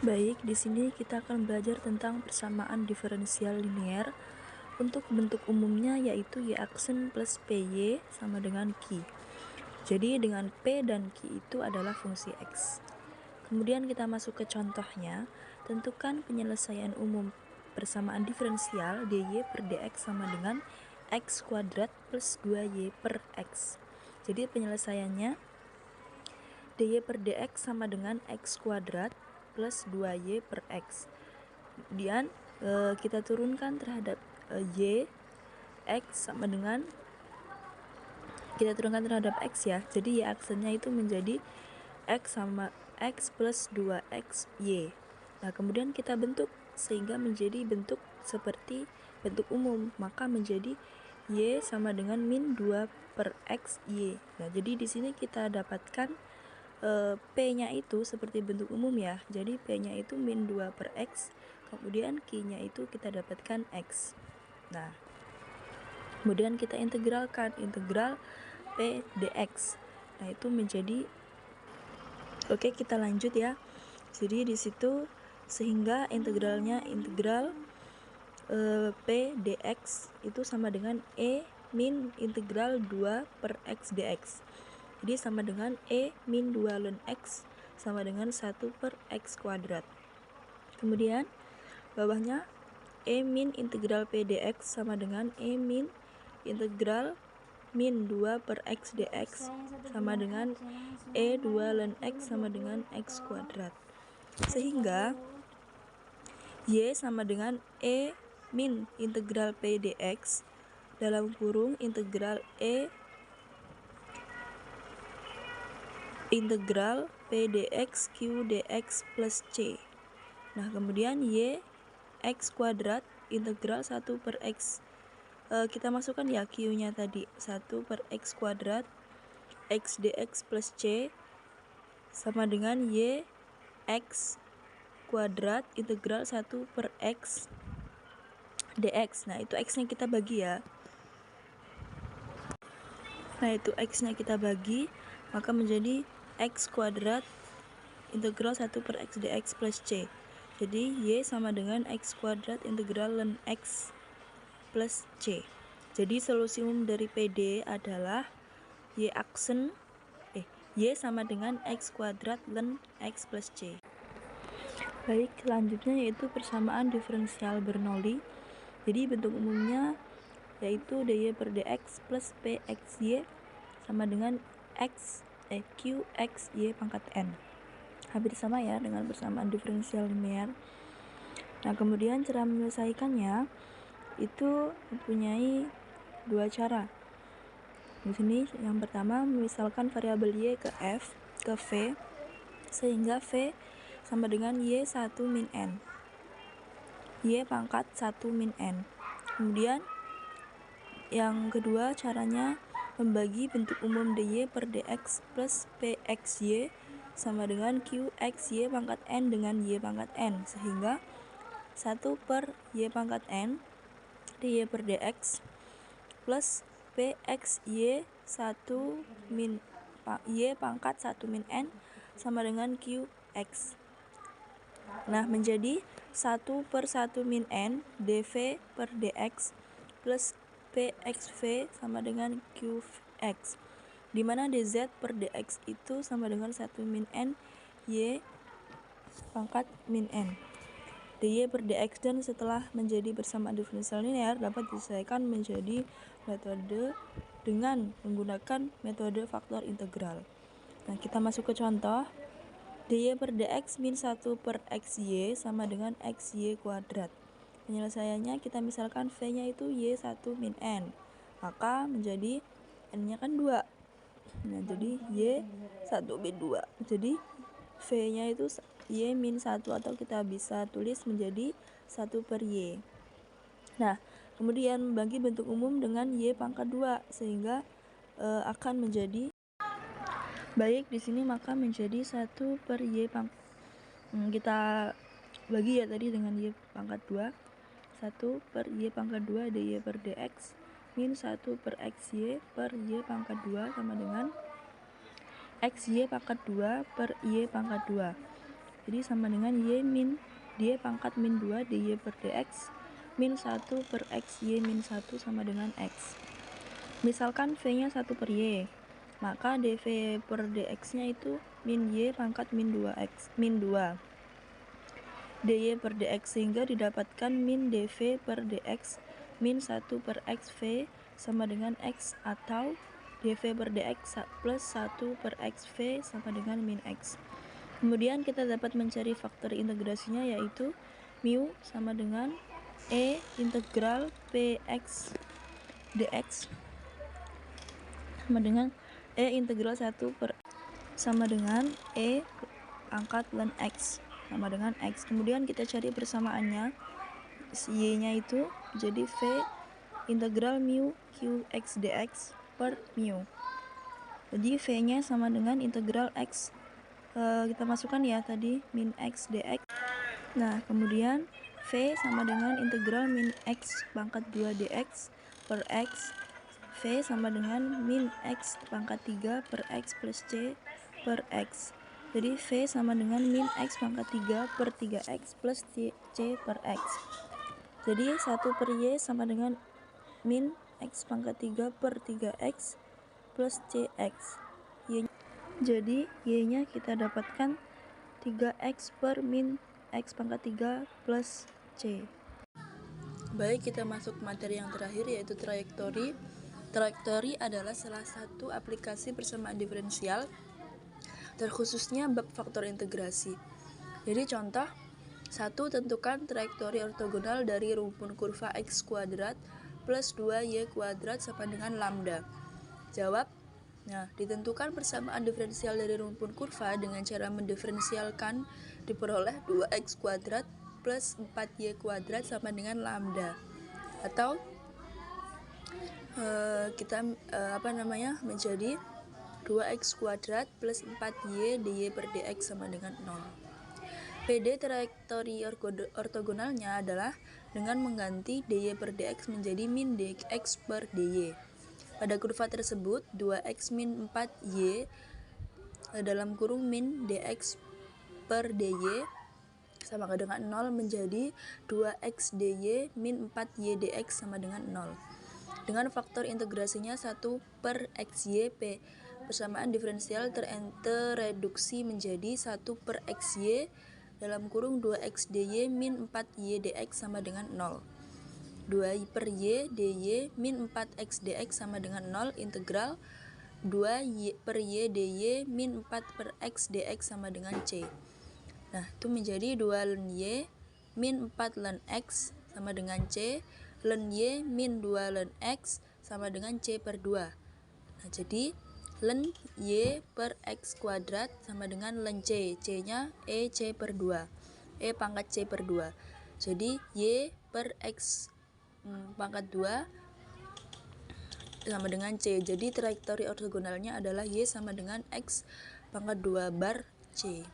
Baik, di sini kita akan belajar tentang persamaan diferensial linear. Untuk bentuk umumnya yaitu y aksen plus py sama dengan q. Jadi dengan p dan q itu adalah fungsi x. Kemudian kita masuk ke contohnya. Tentukan penyelesaian umum persamaan diferensial dy per dx sama dengan x kuadrat plus 2y per x. Jadi penyelesaiannya dy per dx sama dengan x kuadrat plus 2y per x. Kemudian kita turunkan terhadap y, x sama dengan kita turunkan terhadap x ya. Jadi y aksennya itu menjadi x sama x plus 2x y. Nah, kemudian kita bentuk sehingga menjadi bentuk seperti bentuk umum, maka menjadi y sama dengan min 2 per x y. Nah, jadi di sini kita dapatkan p-nya itu seperti bentuk umum ya. Jadi p-nya itu min 2 per x, kemudian q-nya itu kita dapatkan x. Nah, kemudian kita integralkan integral p dx. Nah, itu menjadi oke, kita lanjut ya. Jadi di situ sehingga integralnya integral p dx itu sama dengan e min integral 2 per x dx. Jadi sama dengan e min 2 ln x sama dengan 1 per x kuadrat. Kemudian bawahnya e min integral p dx sama dengan e min integral min 2 per x dx sama dengan e 2 ln x sama dengan x kuadrat. Sehingga y sama dengan e min integral p dx dalam kurung integral e integral p dx q dx plus c. Nah, kemudian y x kuadrat integral 1 per x. Kita masukkan ya q-nya tadi 1 per x kuadrat x dx plus c sama dengan y x kuadrat integral 1 per x dx. Nah, itu x-nya kita bagi ya. Nah, itu x-nya kita bagi, maka menjadi x kuadrat integral 1 per x dx plus c. Jadi y sama dengan x kuadrat integral ln x plus c. Jadi solusi umum dari PD adalah y aksen y sama dengan x kuadrat ln x plus c. Baik, selanjutnya yaitu persamaan diferensial Bernoulli. Jadi bentuk umumnya yaitu dy per dx plus pxy sama dengan qxy pangkat n. Hampir sama ya dengan persamaan diferensial linear. Nah, kemudian cara menyelesaikannya itu mempunyai dua cara. Di sini yang pertama misalkan variabel y ke f ke v sehingga v sama dengan y1 min n. Y pangkat 1 min n. Kemudian yang kedua caranya membagi bentuk umum dy per dx plus pxy sama dengan qxy pangkat n dengan y pangkat n, sehingga 1 per y pangkat n dy per dx plus pxy 1 min y pangkat 1 min n sama dengan qx. Nah, menjadi 1 per 1 min n dv per dx plus pxv sama dengan qx, di mana dz per dx itu sama dengan 1 min n y pangkat min n dy per dx, dan setelah menjadi persamaan diferensial linear dapat diselesaikan menjadi metode dengan menggunakan metode faktor integral. Nah, kita masuk ke contoh. Dy per dx min 1 per xy sama dengan xy kuadrat. Penyelesaiannya kita misalkan v-nya itu y1 min n, maka menjadi n-nya kan 2. Nah, jadi y1 min 2. Jadi v-nya itu y min 1 atau kita bisa tulis menjadi 1 per y. Nah, kemudian bagi bentuk umum dengan y pangkat 2 sehingga akan menjadi baik di sini maka menjadi 1 per y kita bagi ya tadi dengan y pangkat 2. 1 per y pangkat 2 dy per dx min 1 per xy per y pangkat 2 sama dengan xy pangkat 2 per y pangkat 2. Jadi sama dengan y min y pangkat min 2 dy per dx min 1 per x y min 1 sama dengan x. Misalkan v-nya 1 per y, maka dv per dx-nya itu min y pangkat min 2x min 2 dy per dx, sehingga didapatkan min dv per dx min 1 per x v sama dengan x, atau dv per dx plus 1 per x v sama dengan min x. Kemudian kita dapat mencari faktor integrasinya, yaitu mu sama dengan e integral px dx sama dengan e integral 1 per sama dengan e pangkat ln x sama dengan x. Kemudian kita cari persamaannya, y-nya itu jadi v integral mu qx dx per mu. Jadi v-nya sama dengan integral x, kita masukkan ya tadi min x dx. Nah, kemudian v sama dengan integral min x pangkat 2 dx per x, v sama dengan min x pangkat 3 per x plus c per x. Jadi v sama dengan min x pangkat 3 per 3x plus c per x. Jadi 1 per y sama dengan min x pangkat 3 per 3x plus cx. Jadi y-nya kita dapatkan 3x per min x pangkat 3 plus c. Baik, kita masuk materi yang terakhir, yaitu trajektori. Trajektori adalah salah satu aplikasi persamaan diferensial, terkhususnya bab faktor integrasi. Jadi contoh, 1. Tentukan trajektori ortogonal dari rumpun kurva x kuadrat plus 2y kuadrat sama dengan lambda. Jawab. Nah, ditentukan persamaan diferensial dari rumpun kurva dengan cara mendiferensialkan diperoleh 2x kuadrat plus 4y kuadrat sama dengan lambda. Atau menjadi 2x kuadrat plus 4y dy per dx sama dengan 0. PD trajektori ortogonalnya adalah dengan mengganti dy per dx menjadi min dx per dy. Pada kurva tersebut, 2x min 4y dalam kurung min dx per dy sama dengan 0 menjadi 2x dy min 4y dx sama dengan 0. Dengan faktor integrasinya 1 per xy, persamaan diferensial tereduksi menjadi 1 per xy dalam kurung 2x dy min 4y dx sama dengan 0. 2 per y dy min 4x dx sama dengan 0 integral 2 per y dy min 4 per x dx sama dengan c. Nah, itu menjadi 2 ln y min 4 ln x sama dengan c, ln y min 2 ln x sama dengan c per 2. Nah, jadi ln y per x kuadrat sama dengan ln c, c-nya e c per 2, e pangkat c per 2. Jadi y per x pangkat 2 sama dengan c. Jadi trajektori ortogonalnya adalah y sama dengan x pangkat 2 bar c.